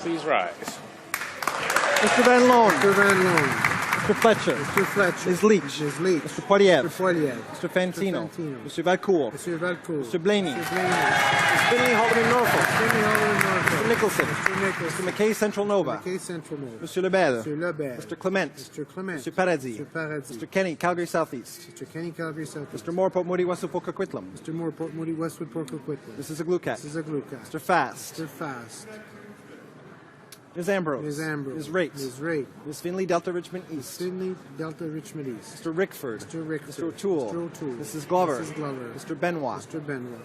please rise. Mr. Van Loan. Mr. Van Loan. Mr. Fletcher. Mr. Fletcher. Ms. Leach. Ms. Leach. Mr. Poiliev. Mr. Poiliev. Mr. Fantino. Fantino. Mr. Valcourt. Mr. Valcourt. Mr. Blaney. Mr. Blaney. Mr. Finley, Haldeman, Norfolk. Finley, Haldeman, Norfolk. Mr. Nicholson. Mr. Nicholson. Mr. McKay, Central Nova. McKay, Central Nova. Mr. Lebel. Mr. Lebel. Mr. Clement. Mr. Clement. Mr. Paradis. Mr. Paradis. Mr. Kenny, Calgary Southeast. Mr. Kenny, Calgary South. Mr. Moore, Port Moody, West of Port Coquitlam. Mr. Moore, Port Moody, Westwood, Port Coquitlam. Mrs. Aglukat. Mrs. Aglukat. Mr. Fast. Mr. Fast. Ms. Ambrose. Ms. Ambrose. Ms. Raitt. Ms. Raitt. Ms. Finley, Delta Richmond East. Finley, Delta Richmond East. Mr. Rickford. Mr. Rickford. Mr. O'Toole. Mr. O'Toole. Mrs. Glover. Mrs. Glover. Mr. Benoit. Mr. Benoit.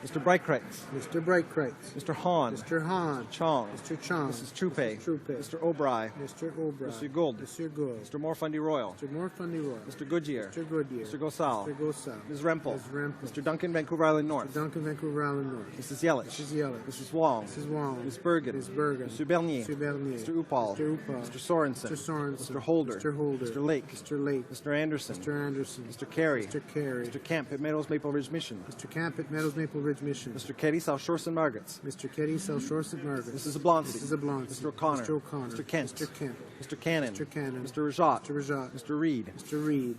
Mr. Brightcrate. Mr. Brightcrate. Mr. Hahn. Mr. Hahn. Chong. Mr. Chong. Mrs. Trupe. Trupe. Mr. O'Bry. Mr. O'Brien. Mr. Gould. Mr. Gould. Mr. Morfundy Royal. Mr. Morfundy Royal. Mr. Goodyear. Mr. Goodyear. Mr. Gosal. Mr. Gosal. Ms. Rempel. Ms. Rempel. Mr. Duncan, Vancouver Island Mr. North. Duncan, Vancouver Island North. Mrs. Yelich. Mrs. Yelich. Mrs. Wong. Mrs. Wong. Ms. Bergen. Ms. Bergen. Mr. Bernier. Mr. Bernier. Mr. Upal. Mr. Upal. Mr. Sorensen. Mr. Sorensen. Mr. Holder. Mr. Holder. Mr. Lake. Mr. Lake. Mr. Anderson. Mr. Anderson. Mr. Carey. Mr. Carey. Mr. Camp at Meadows Maple Ridge Mission. Mr. Camp at Meadows Maple Ridge Mission. Mr. Keddy, South Shore St. Margaret's. Mr. Keddy, South Shore St. Margaret's. Mrs. Ablonsky. Mrs. Ablonsky. Mr. O'Connor. Mr. O'Connor. Mr. Kent. Mr. Kent. Mr. Cannon. Mr. Cannon. Mr. Rajat. Mr. Rajat. Mr. Reed. Mr. Reed.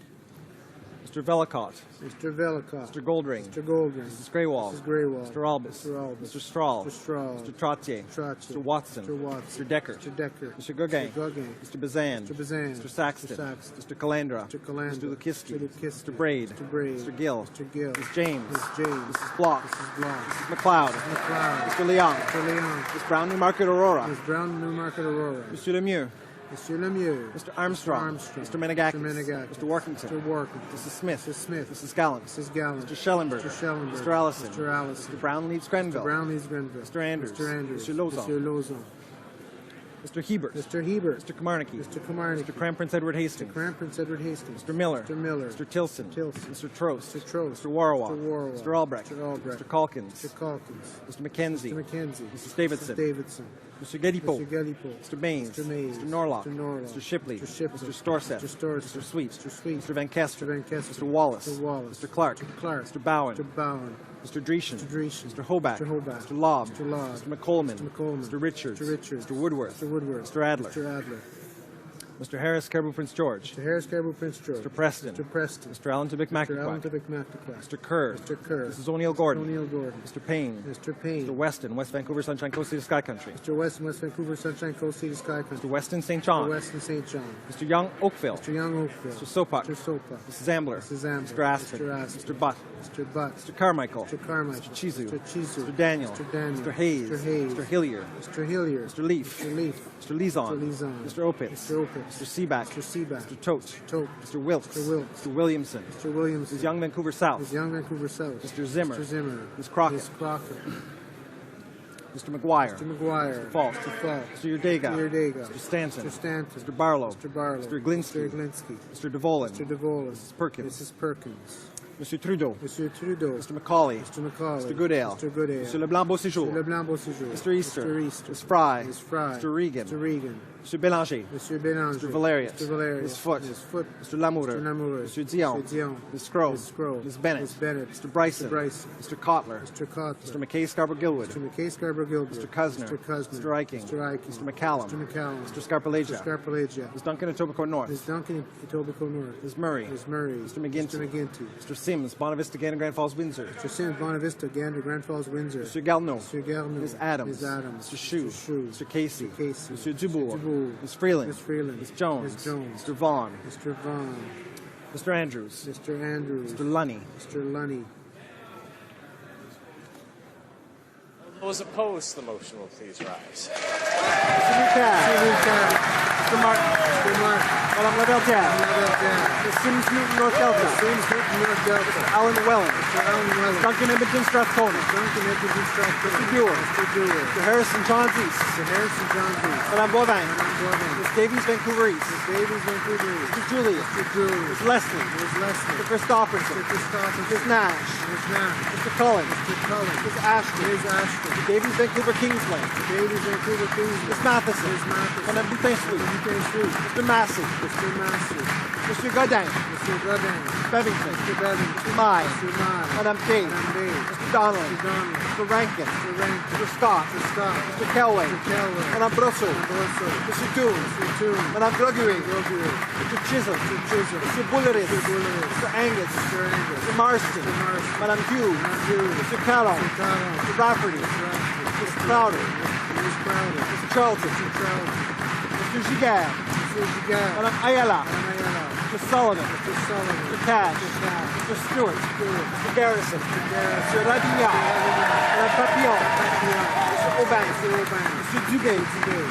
Mr. Velicott. Mr. Velicott. Mr. Goldring. Mr. Goldring. Mrs. Greywall. Mrs. Greywall. Mr. Albus. Mr. Albus. Mr. Strahl. Mr. Strahl. Mr. Trottier. Trottier. Mr. Watson. Mr. Watson. Mr. Decker. Mr. Decker. Mr. Gauguin. Mr. Gauguin. Mr. Bazan. Mr. Bazan. Mr. Saxton. Mr. Saxton. Mr. Calandra. Mr. Calandra. Mr. Lukiski. Mr. Lukiski. Mr. Braid. Mr. Braid. Mr. Gill. Mr. Gill. Ms. James. Ms. James. Mrs. Block. Mrs. Block. Mrs. McLeod. McLeod. Mr. Leon. Mr. Leon. Ms. Brown, Newmarket, Aurora. Ms. Brown, Newmarket, Aurora. Mr. Lemieux. Mr. Lemieux. Mr. Armstrong. Mr. Menegakis. Mr. Menegakis. Mr. Workington. Mr. Workington. Mrs. Smith. Mrs. Smith. Mrs. Gallant. Mrs. Gallant. Mr. Schellenberg. Mr. Schellenberg. Mr. Allison. Mr. Allison. Mr. Brown leaves Grenville. Mr. Brown leaves Grenville. Mr. Andrews. Mr. Andrews. Mr. Lozon. Mr. Lozon. Mr. Hebert. Mr. Hebert. Mr. Kamarnicki. Mr. Kamarnicki. Mr. Crown Prince Edward Hastings. Crown Prince Edward Hastings. Mr. Miller. Mr. Miller. Mr. Tilson. Tilson. Mr. Trost. Mr. Trost. Mr. Warwa. Mr. Warwa. Mr. Albrecht. Mr. Albrecht. Mr. Calkins. Mr. Calkins. Mr. McKenzie. Mr. McKenzie. Mrs. Davidson. Mrs. Davidson. Mr. Gedipo. Mr. Gedipo. Mr. Baines. Mr. Mays. Mr. Norlock. Mr. Norlock. Mr. Shipley. Mr. Shipley. Mr. Storseth. Mr. Storseth. Mr. Sweet. Mr. Sweet. Mr. Van Kester. Mr. Van Kester. Mr. Wallace. Mr. Wallace. Mr. Clark. Mr. Clark. Mr. Bowen. Mr. Bowen. Mr. Dreeshen. Mr. Dreeshen. Mr. Hobart. Mr. Hobart. Mr. Lobb. Mr. Lobb. Mr. McColeman. Mr. McColeman. Mr. Richards. Mr. Richards. Mr. Woodworth. Mr. Woodworth. Mr. Adler. Mr. Adler. Mr. Harris, Caribou Prince George. Mr. Harris, Caribou Prince George. Mr. Preston. Mr. Preston. Mr. Allen Tibic Mr. Allen Macquack. Tibic Macquack. Mr. Kerr. Mr. Kerr. Mrs. O'Neill Gordon. O'Neill Gordon. Mr. Payne. Mr. Payne. Mr. Weston, West Vancouver, Sunshine Coast, City Sky Country. Mr. Weston, West Vancouver, Sunshine Coast, City Sky Country. Mr. Weston, St. Mr. John. Weston, St. John. Mr. Young, Oakville. Mr. Young, Oakville. Mr. Sopak. Mr. Sopa. Mrs. Ambler. Mrs. Ambler. Mr. Aspen. Mr. Aspen. Mr. Butt. Mr. Butt. Mr. Carmichael. Mr. Carmichael. Mr. Chizu. Mr. Chizu. Mr. Daniel. Mr. Daniel. Mr. Hayes. Mr. Hayes. Mr. Hillier. Mr. Hillier. Mr. Leaf. Mr. Leaf. Mr. Lizon. Mr. Lizon. Mr. Opitz. Mr. Opitz. Mr. Seaback. Mr. Seaback. Mr. Tote. Tote. Mr. Wilkes. Mr. Wilkes. Mr. Williamson. Mr. Williams. Mrs. Young, Vancouver South. Mrs. Young, Vancouver South. Mr. Zimmer. Mr. Zimmer. Ms. Crockett. Ms. Crockett. Mr. McGuire. Mr. McGuire. Mr. Falk. Mr. Falk. Mr. Urdega. Mr. Urdega. Mr. Stanton. Mr. Stanton. Mr. Barlow. Mr. Barlow. Mr. Glinsky. Mr. Glinsky. Mr. DeVolin. Mr. DeVola. Mrs. Perkins. Mrs. Perkins. Mr. Trudeau. Mr. Trudeau. Mr. McCauley. Mr. McCauley. Mr. Goodale. Mr. Goodale. Mr. Leblanc Beauséjour. Mr. Leblanc Beauséjour. Mr. Easter. Mr. Easter. Ms. Fry. Ms. Fry. Mr. Regan. Mr. Regan. Mr. Bélanger. Mr. Bélanger. Mr. Valerius. Mr. Valerius. Ms. Foote. Ms. Foote. Mr. Lamoureux. Mr. Lamoureux. Mr. Dion. Mr. Dion. Ms. Scrow. Ms. Scrow. Ms. Bennett. Ms. Bennett. Mr. Bryson. Mr. Bryson. Mr. Kotler. Mr. Cotler. Mr. McKay Scarborough Gilwood. Mr. McKay Scarborough Gilbert. Mr. Cusner. Mr. Cusner. Mr. Eiking. Mr. Eiking. Mr. McCallum. Mr. McCallum. Mr. Scarpalegia. Mr. Scarpalegia. Ms. Duncan Etobicoke North. Ms. Duncan Etobicoke North. Ms. Murray. Ms. Murray. Mr. McGinty. Mr. McGinty. Mr. Sims, Bonavista, Gander, Grand Falls, Windsor. Mr. Sims, Bonavista, Gander, Grand Falls, Windsor. Mr. Galno. Mr. Garneau. Ms. Adams. Ms. Adams. Mr. Shue. Mr. Shue. Mr. Casey. Mr. Casey. Mr. Dubourg. Mr. Dubourg. Ms. Freeland. Ms. Freeland. Ms. Jones. Ms. Jones. Mr. Vaughn. Mr. Vaughn. Mr. Andrews. Mr. Andrews. Mr. Lunny. Mr. Lunny. Those opposed to the motion will please rise. Mr. Lucas. Mr. Martin. Mr. Martin. Madame Labelle. Ms. Ms. Sims Newton, North Delta. James Newton, North Delta. Alan Wellen. Mr. Alan Weller. Duncan Edmonton, Strathcona. Duncan Edmonton, Strathcona. Mr. Dewar. Mr. Dewar. Mr. Harrison, Johns East. Mr. Harrison, John East. Madame Boivin. Madame Boivin. Ms. Davies, Vancouver East. Ms. Davies, Vancouver East. Mr. Julius. Mr. Julius. Ms. Leslie. Ms. Leslie. Mr. Christopherson. Mr. Christopherson. Ms. Nash. Ms. Nash. Mr. Cullen. Mr. Cullen. Ms. Ashton. Ms. Ashton. Mr. Davies, Vancouver Kingsland. Mr. Davies, Vancouver Queensland. Ms. Matheson. Ms. Matheson. Madame Boutin Sweet. Mr. Sweet. Mr. Massey. Mr. Massey. Mr. Godin. Mr. Godin. Bevington. Mr. Bevin. Mr. Mai. Mr. Nye. Madam King. Madam Day. Mr. Donnelly. Mr. Donnelly. Mr. Rankin. Mr. Rankin. Mr. Scott. Mr. Scott. Mr. Kelway. Mr. Kelway. Madam Brosso. Madam Brosso. Mr. Toon. Mr. Toon. Madam Gregory. Gregory. Mr. Chisholm. Mr. Chisholm. Mr. Bulleris. Mr. Bulleris. Mr. Angus. Mr. Angus. Mr. Marston. Mr. Marston. Madam Hughes. Madam Hughes. Mr. Callum. Mr. Callum. Mr. Rafferty. Mr. Rafferty. Mr. Crowder. Ms. Crowder. Mr. Charlton. Mr. Charlton. Mr. Giguère. Mr. Giguère. Madam Ayala. Madam Ayala. Mr. Sullivan. Mr. Sullivan. Mr. Cash. Mr. Cash. Mr. Stewart. Stewart. Mr. Garrison. Garrison. Mr. Ravignac. Madame Papillon. Papillon. Mr. Aubin. Mr. Aubin. Mr. Duguay. Duguay.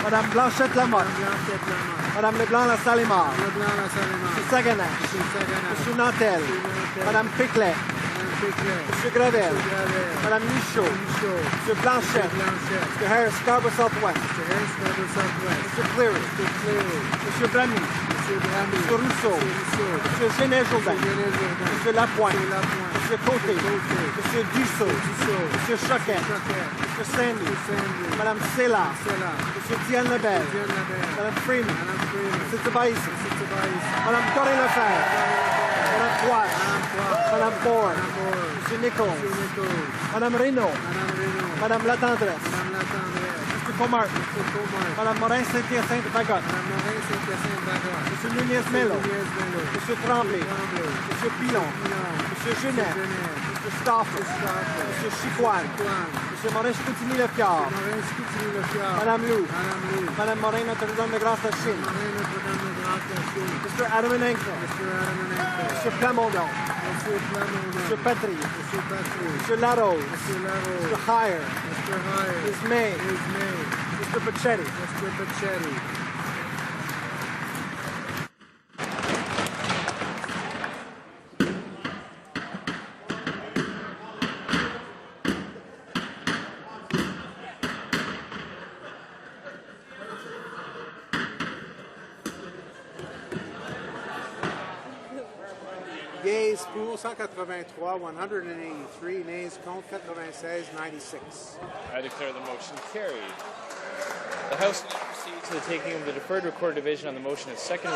Madame Blanchette-Lamotte. Blanchette Lamotte. Madame Leblanc-la-Salimard. Leblanc la Salimard. Mr. Saganac. Mr. Saganac. Mr. Nantel. Nantel. Madame Piclet. Madame Piclet. Mr. Gravel. Mr. Gravel. Madame Michaud. Michaud. Mr. Blanchet. Blanchette. Mr. Harris, Scarborough Southwest. Mr. Harris, Scarborough Southwest. Mr. Cleary. Mr. Cleary. Mr. Bramy. Mr. Bramy. Mr. Rousseau. Mr. Rousseau. Mr. Genet-Jourdain. Mr. Genet-Jourdain. Mr. Lapointe. Mr. Lapointe. Mr. Côté. Côté. Mr. Dussault. Dussault. Mr. Choquet. Choquet. Mr. Sandy. Mr. Sandy. Madame Sela. Sela. Mr. Diane Lebel. Diane Labelle. Madame Freeman. Madame Freeman. Mr. Tobias. Mr. Tobias. Madame Corinne Lefebvre. Madame Poit. Madame Poit. Madame Ford. Madame Ford. Mr. Nichols. Mr. Nichols. Madame Reynaud. Madame Reynaud. Madame Latendresse. Madame Latendresse. Mr. Comart. Mr. Comart. Madame Morin-Saint-Hyacinthe-Bagotte. Madame Morin Saint-Hyacinthe-Bagotte. Mr. Nunez-Mello. Nunez Mello. Mr. Tremblay. Tremblay. Mr. Pilon. Pilon. Mr. Genet. Genet. Mr. Stauffer. Stauffer. Mr. Chicoine. Chicoine. Mr. Morin-Chicoutimi-Lefiard. Morin Scoutini-Lefiard. Madame Lou. Madame Lou. Madame Morin Notre-Dame-de-Grâce-la-Chine. Morin Notre-Dame-de-Grâce-la-Chine. Mr. Adamanenko. Mr. Adamanenko. Mr. Plamondon. Mr. Plamondon. Mr. Petry. Mr. Patry. Mr. Larose. Mr. Larose. Mr. Heyer. Mr. Heyer. Ms. May. Ms. May. Mr. Pachetti. Mr. Pachetti. Yeas pour 183, 183, nays contre 96, 96. I declare the motion carried. The House now proceeds to the taking of the deferred record division on the motion of second